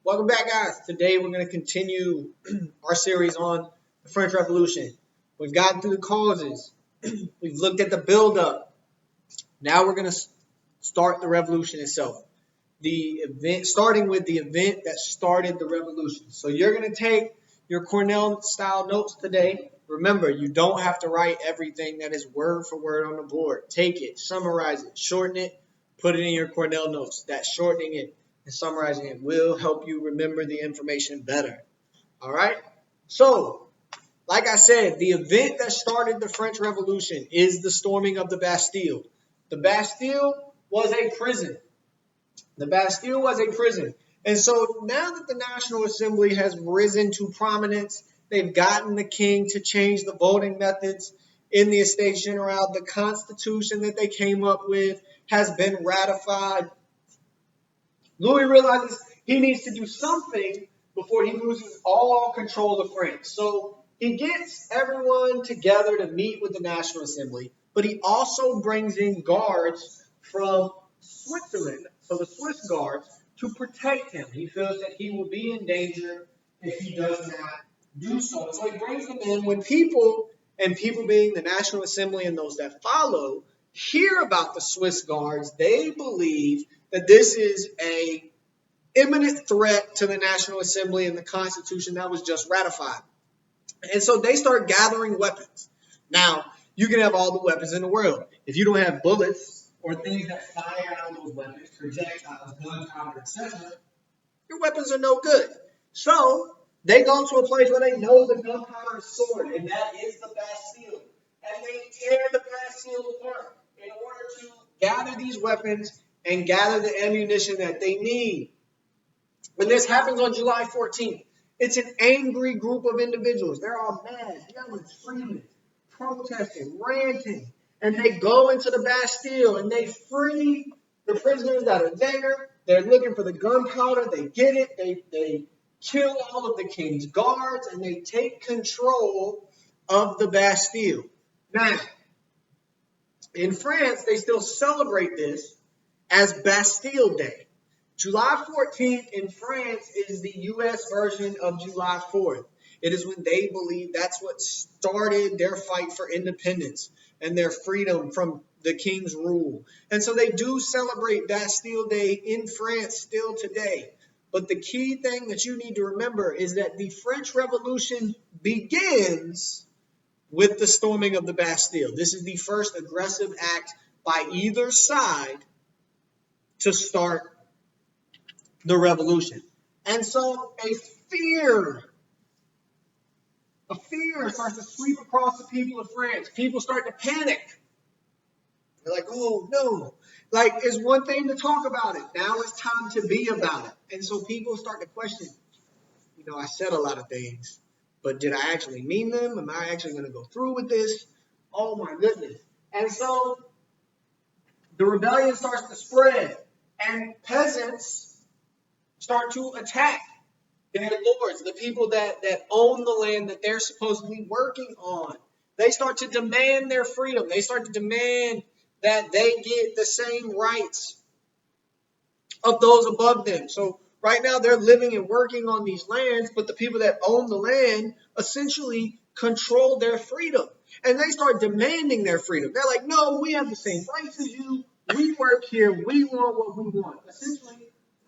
Welcome back, guys. Today we're going to continue our series on the French Revolution. We've gotten through the causes. We've looked at the buildup. Now we're going to start the revolution itself. The event, starting with the event that started the revolution. So you're going to take your Cornell-style notes today. Remember, you don't have to write everything that is word for word on the board. Take it, summarize it, shorten it, put it in your Cornell notes. That shortening it and summarizing it will help you remember the information better. All right? So, like I said, the event that started the French Revolution is the storming of the Bastille. The Bastille was a prison. The Bastille was a prison. And so now that the National Assembly has risen to prominence, they've gotten the king to change the voting methods in the Estates Generale. The Constitution that they came up with has been ratified. Louis realizes he needs to do something before he loses all control of France. So he gets everyone together to meet with the National Assembly, but he also brings in guards from Switzerland, so the Swiss guards, to protect him. He feels that he will be in danger if he does not do so. So he brings them in. When people being the National Assembly and those that follow, hear about the Swiss guards, they believe that this is an imminent threat to the National Assembly and the Constitution that was just ratified. And so they start gathering weapons. Now, you can have all the weapons in the world. If you don't have bullets or things that fire out of those weapons, projectiles, gunpowder, etc., your weapons are no good. So they go to a place where they know the gunpowder is stored, and that is the Bastille. And they tear the Bastille apart in order to gather these weapons and gather the ammunition that they need. When this happens on July 14th, it's an angry group of individuals. They're all mad, yelling, screaming, protesting, ranting. And they go into the Bastille and they free the prisoners that are there. They're looking for the gunpowder. They get it. They kill all of the king's guards and they take control of the Bastille. Now, in France, they still celebrate this as Bastille Day. July 14th in France is the U.S. version of July 4th. It is when they believe that's what started their fight for independence and their freedom from the king's rule. And so they do celebrate Bastille Day in France still today. But the key thing that you need to remember is that the French Revolution begins with the storming of the Bastille. This is the first aggressive act by either side to start the revolution. And so a fear starts to sweep across the people of France. People start to panic. They're like, oh, no. Like, it's one thing to talk about it. Now it's time to be about it. And so people start to question, I said a lot of things, but did I actually mean them? Am I actually going to go through with this? Oh, my goodness. And so the rebellion starts to spread, and peasants start to attack their lords, the people that own the land that they're supposedly working on. They start to demand their freedom. They start to demand that they get the same rights of those above them. So right now they're living and working on these lands, but the people that own the land essentially control their freedom. And they start demanding their freedom. They're like, no, we have the same rights as you. We work here. We want what we want. Essentially,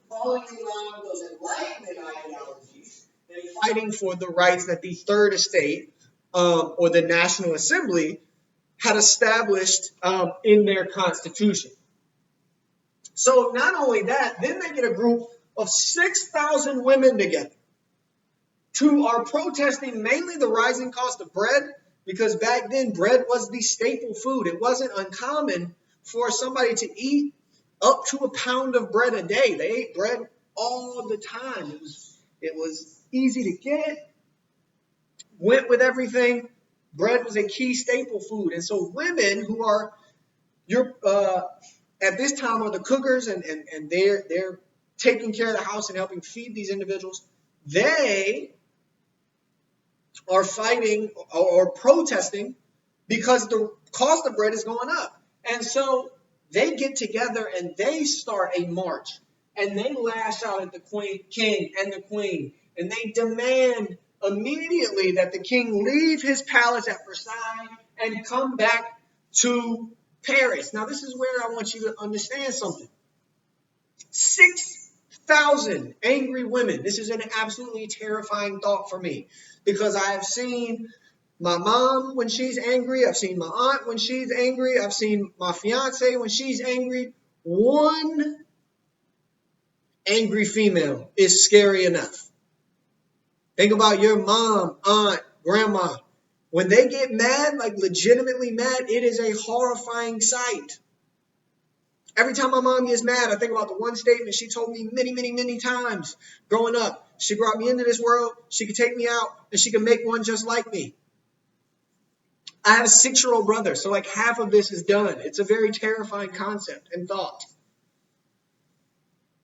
falling in line with those Enlightenment ideologies and fighting for the rights that the Third Estate or the National Assembly had established in their Constitution. So not only that, then they get a group of 6,000 women together who are protesting mainly the rising cost of bread, because back then bread was the staple food. It wasn't uncommon for somebody to eat up to a pound of bread a day. They ate bread all the time. It was easy to get, went with everything. Bread was a key staple food. And so women who are at this time are the cookers and they're taking care of the house and helping feed these individuals. They are fighting or protesting because the cost of bread is going up. And so they get together and they start a march. and they lash out at the king and the queen, and they demand immediately that the king leave his palace at Versailles and come back to Paris. Now, this is where I want you to understand something. 6,000 angry women. This is an absolutely terrifying thought for me, because I have seen my mom when she's angry. I've seen my aunt when she's angry. I've seen my fiance when she's angry. One angry female is scary enough. Think about your mom, aunt, grandma. When they get mad, like legitimately mad, it is a horrifying sight. Every time my mom gets mad, I think about the one statement she told me many, many, many times growing up. She brought me into this world. She could take me out, and she could make one just like me. I have a 6-year-old brother, so like half of this is done. It's a very terrifying concept and thought.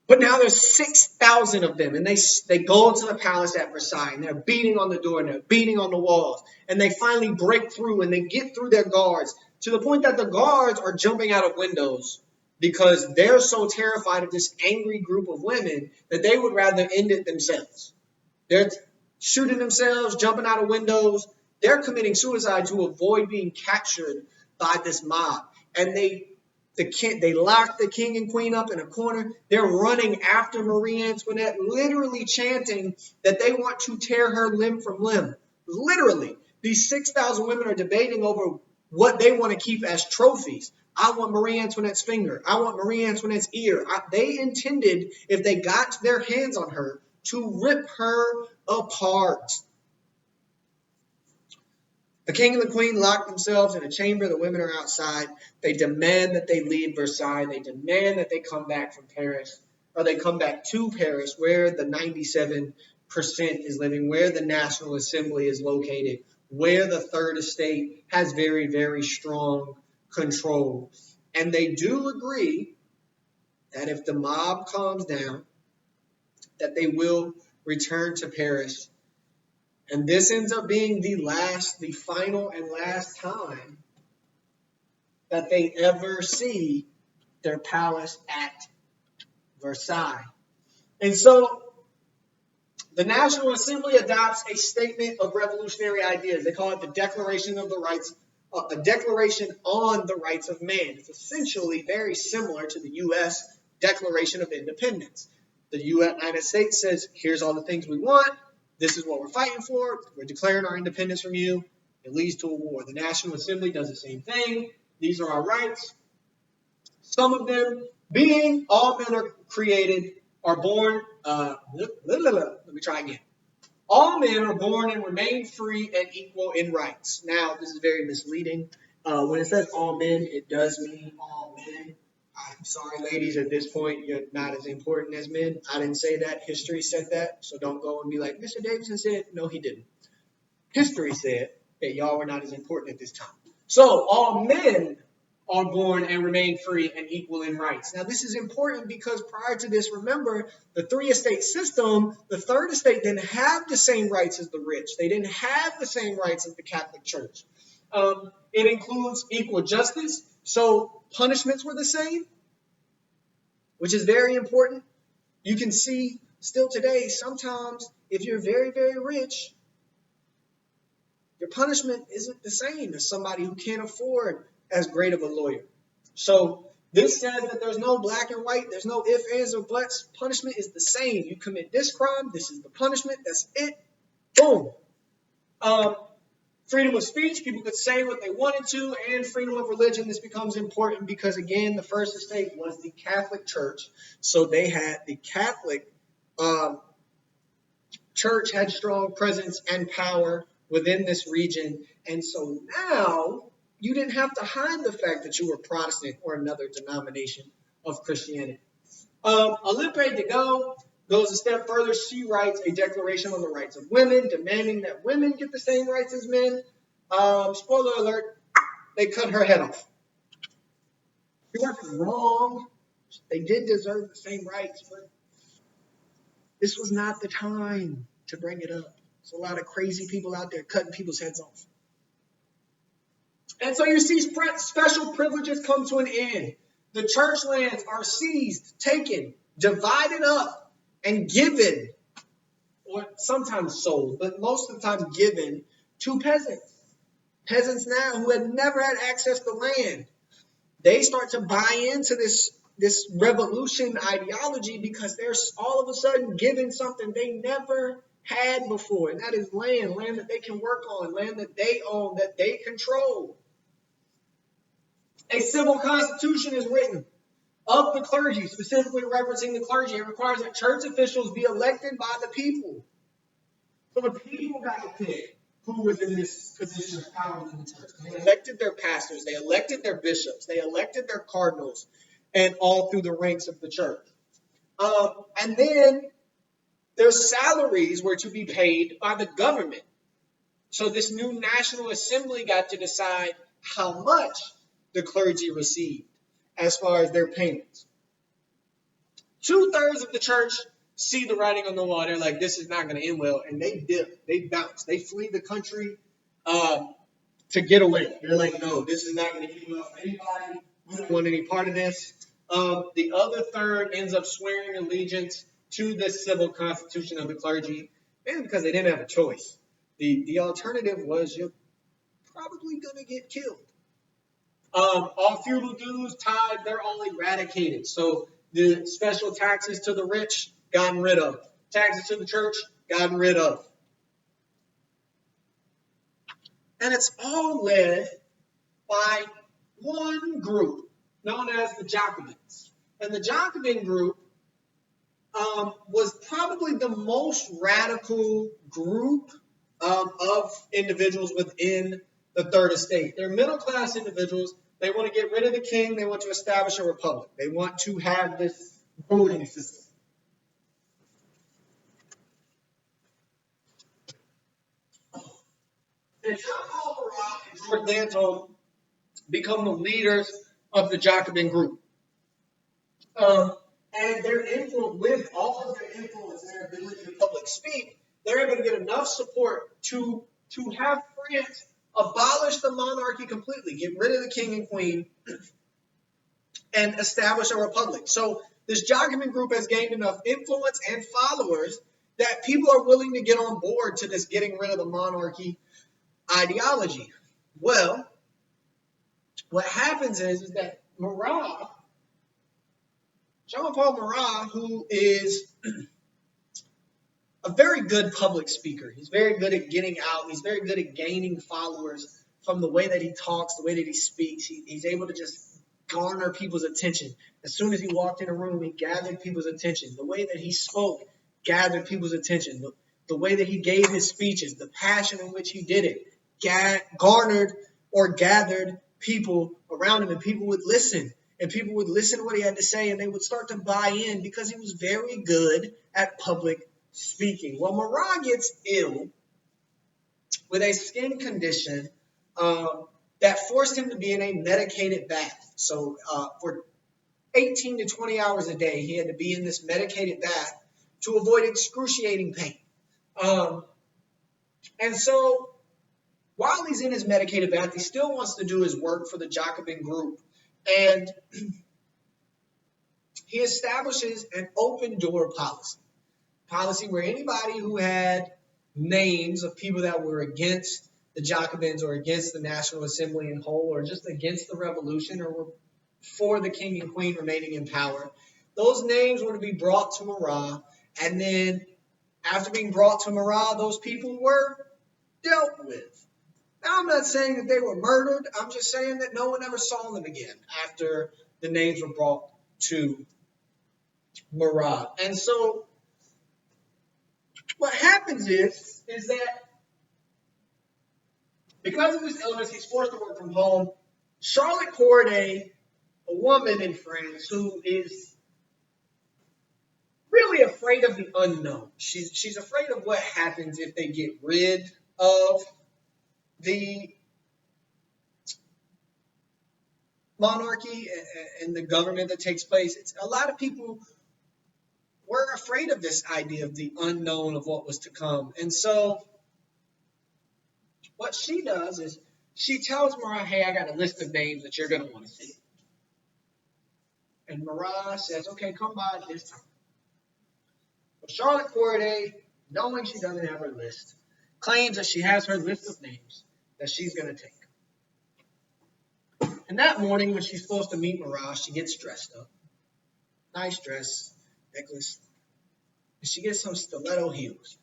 But now there's 6,000 of them, and they go to the palace at Versailles, and they're beating on the door, and they're beating on the walls, and they finally break through, and they get through their guards, to the point that the guards are jumping out of windows because they're so terrified of this angry group of women that they would rather end it themselves. They're shooting themselves, jumping out of windows. They're committing suicide to avoid being captured by this mob, and they lock the king and queen up in a corner. They're running after Marie Antoinette, literally chanting that they want to tear her limb from limb. Literally, these 6,000 women are debating over what they want to keep as trophies. I want Marie Antoinette's finger. I want Marie Antoinette's ear. They intended, if they got their hands on her, to rip her apart. The king and the queen lock themselves in a chamber. The women are outside. They demand that they leave Versailles. They demand that they come back from Paris, or they come back to Paris, where the 97% is living, where the National Assembly is located, where the Third Estate has very, very strong control. And they do agree that if the mob calms down, that they will return to Paris. And this ends up being the final and last time that they ever see their palace at Versailles. And so the National Assembly adopts a statement of revolutionary ideas. They call it the Declaration of the Rights, a Declaration on the Rights of Man. It's essentially very similar to the U.S. Declaration of Independence. The United States says, here's all the things we want. This is what we're fighting for. We're declaring our independence from you. It leads to a war. The National Assembly does the same thing. These are our rights. Some of them being all men are born. Let me try again. All men are born and remain free and equal in rights. Now, this is very misleading. When it says all men, it does mean all men. I'm sorry, ladies, at this point, you're not as important as men. I didn't say that. History said that. So don't go and be like, Mr. Davidson said. No, he didn't. History said that y'all were not as important at this time. So all men are born and remain free and equal in rights. Now, this is important because prior to this, remember, the three-estate system, the Third Estate didn't have the same rights as the rich. They didn't have the same rights as the Catholic Church. It includes equal justice. So punishments were the same, which is very important. You can see still today, sometimes if you're very, very rich, your punishment isn't the same as somebody who can't afford as great of a lawyer. So this says that there's no black and white, there's no ifs, ands, or buts. Punishment is the same. You commit this crime, this is the punishment, that's it. Boom. Freedom of speech, people could say what they wanted to, and freedom of religion. This becomes important because, again, the First Estate was the Catholic Church. So they had the Catholic Church had strong presence and power within this region. And so now you didn't have to hide the fact that you were Protestant or another denomination of Christianity. Olympe de Gaulle goes a step further. She writes a declaration on the rights of women, demanding that women get the same rights as men. Spoiler alert, they cut her head off. She wasn't wrong. They did deserve the same rights, but this was not the time to bring it up. There's a lot of crazy people out there cutting people's heads off. And so you see special privileges come to an end. The church lands are seized, taken. divided up and given, or sometimes sold, but most of the time given to peasants. Peasants now who had never had access to land. They start to buy into this revolution ideology because they're all of a sudden given something they never had before, and that is land that they can work on, land that they own, that they control. A civil constitution is written of the clergy, specifically referencing the clergy. It requires that church officials be elected by the people. So the people got to pick who was in this position of power in the church. They elected their pastors, they elected their bishops, they elected their cardinals, and all through the ranks of the church. And then their salaries were to be paid by the government. So this new National Assembly got to decide how much the clergy received as far as their payments. 2/3 of the church see the writing on the wall. They're like, this is not going to end well. And they dip, they bounce, they flee the country to get away. They're like, no, this is not going to end well for anybody. We don't want any part of this. The other third ends up swearing allegiance to the civil constitution of the clergy, and because they didn't have a choice. The alternative was you're probably going to get killed. All feudal dues, tithes, they're all eradicated. So the special taxes to the rich, gotten rid of. Taxes to the church, gotten rid of. And it's all led by one group known as the Jacobins. And the Jacobin Group was probably the most radical group of individuals within the Third Estate. They're middle-class individuals. They want to get rid of the king. They want to establish a republic. They want to have this voting system. And Jean-Paul Marat and George Danton become the leaders of the Jacobin Group. And their influence, with all of their influence and their ability to public speak, they're able to get enough support to have France abolish the monarchy completely, get rid of the king and queen, and establish a republic. So this Jacobin Group has gained enough influence and followers that people are willing to get on board to this getting rid of the monarchy ideology. Well, what happens is that Marat, Jean-Paul Marat, who is a very good public speaker. He's very good at getting out. He's very good at gaining followers from the way that he talks, the way that he speaks. He's able to just garner people's attention. As soon as he walked in a room, he gathered people's attention. The way that he spoke gathered people's attention. The way that he gave his speeches, the passion in which he did it, garnered or gathered people around him, and people would listen. And people would listen to what he had to say, and they would start to buy in because he was very good at public speaking. Well, Marat gets ill with a skin condition that forced him to be in a medicated bath. So for 18 to 20 hours a day, he had to be in this medicated bath to avoid excruciating pain. And so while he's in his medicated bath, he still wants to do his work for the Jacobin Group. And he establishes an open door policy where anybody who had names of people that were against the Jacobins or against the National Assembly in whole, or just against the revolution, or were for the king and queen remaining in power, those names were to be brought to Marat. And then after being brought to Marat, those people were dealt with. Now, I'm not saying that they were murdered. I'm just saying that no one ever saw them again after the names were brought to Marat. And so what happens is that because of his illness, he's forced to work from home. Charlotte Corday, a woman in France who is really afraid of the unknown. She's afraid of what happens if they get rid of the monarchy and the government that takes place. It's a lot of people were afraid of this idea of the unknown of what was to come. And so what she does is she tells Marat, hey, I got a list of names that you're going to want to see. And Marat says, okay, come by at this time. But Charlotte Corday, knowing she doesn't have her list, claims that she has her list of names that she's going to take. And that morning, when she's supposed to meet Marat, she gets dressed up. Nice dress, necklace. And she gets some stiletto heels.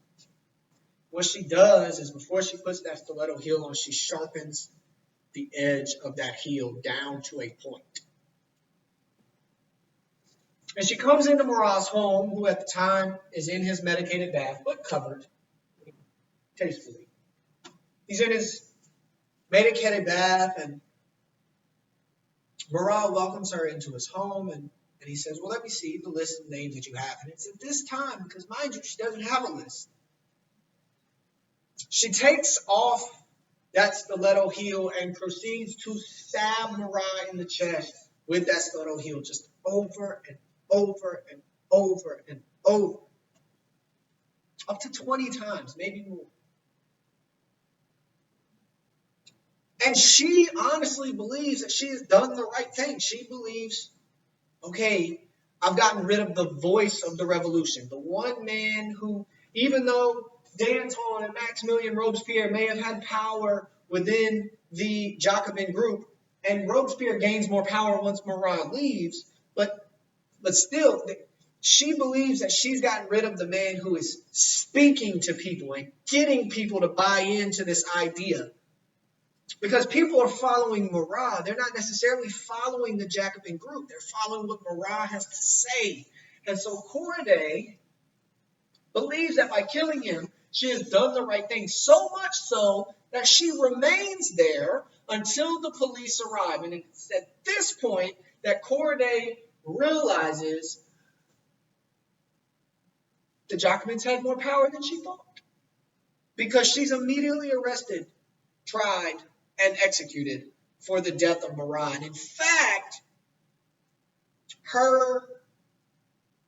What she does is before she puts that stiletto heel on, she sharpens the edge of that heel down to a point. And she comes into Marat's home, who at the time is in his medicated bath, but covered tastefully. He's in his medicated bath, and Marat welcomes her into his home, and he says, well, let me see the list of names that you have. And it's at this time, because mind you, she doesn't have a list. She takes off that stiletto heel and proceeds to stab Marat in the chest with that stiletto heel, just over and over and over and over. Up to 20 times, maybe more. And she honestly believes that she has done the right thing. She believes, okay, I've gotten rid of the voice of the revolution. The one man who, even though Danton and Maximilien Robespierre may have had power within the Jacobin Group, and Robespierre gains more power once Marat leaves, but still, she believes that she's gotten rid of the man who is speaking to people and getting people to buy into this idea. Because people are following Marat. They're not necessarily following the Jacobin Group. They're following what Marat has to say. And so Corday believes that by killing him, she has done the right thing. So much so that she remains there until the police arrive. And it's at this point that Corday realizes the Jacobins had more power than she thought. Because she's immediately arrested, tried, and executed for the death of Marat. And in fact, her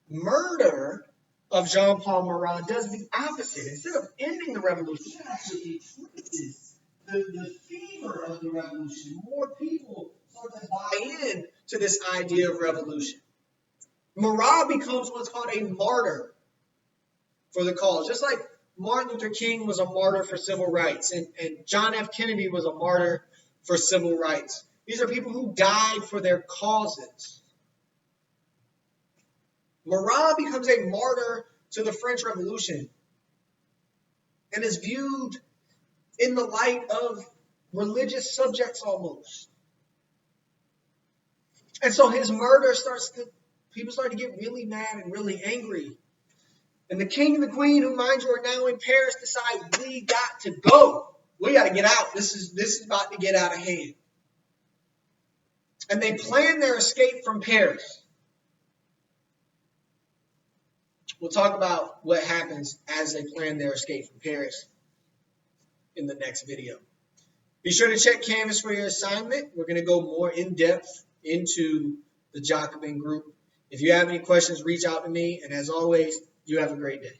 murder of Jean-Paul Marat does the opposite. Instead of ending the revolution, it actually increases the fever of the revolution. More people start to buy in to this idea of revolution. Marat becomes what's called a martyr for the cause. Just like Martin Luther King was a martyr for civil rights, and John F. Kennedy was a martyr for civil rights. These are people who died for their causes. Marat becomes a martyr to the French Revolution and is viewed in the light of religious subjects almost. And so his murder people start to get really mad and really angry. And the king and the queen, who mind you are now in Paris, decide we got to go. We got to get out. This is about to get out of hand. And they plan their escape from Paris. We'll talk about what happens as they plan their escape from Paris in the next video. Be sure to check Canvas for your assignment. We're going to go more in depth into the Jacobin Group. If you have any questions, reach out to me. And as always, you have a great day.